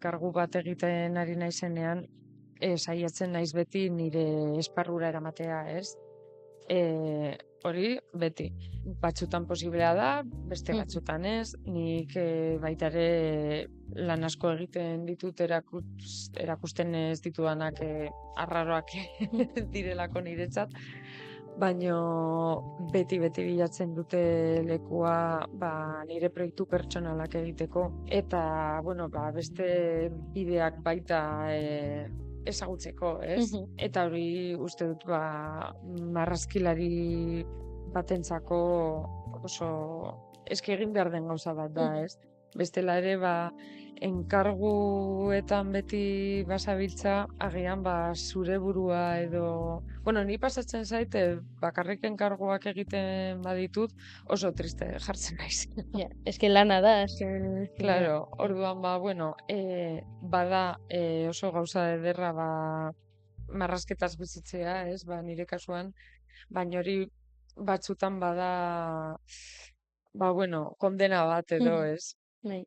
Kargu bat egiten ari naizenean, saiatzen naiz beti nire esparrura eramatea, ez? Hori beti. Batzutan posiblea da, beste batzutan ez. Nik baita ere lan asko egiten ditut erakusten ez ditudanak arraroak direlako niretzat. Baino beti bilatzen dute lekua nire proiektu pertsonalak egiteko. Eta, beste bideak baita ezagutzeko, ez? Eta hori uste dut marrazkilari batentzako oso eske egin behar den gauza bat da, ez? Bestela ere enkarguetan beti basabiltza, agian zure burua edo... ni pasatzen zaite bakarrik enkarguak egiten baditut, oso triste jartzen naiz. Ja, eske lana da, Claro, orduan bada oso gauza ederra marrazketaz bizitzea, ez? Nire kasuan, baina hori batzutan bada kondena bat edo, ez? Bai.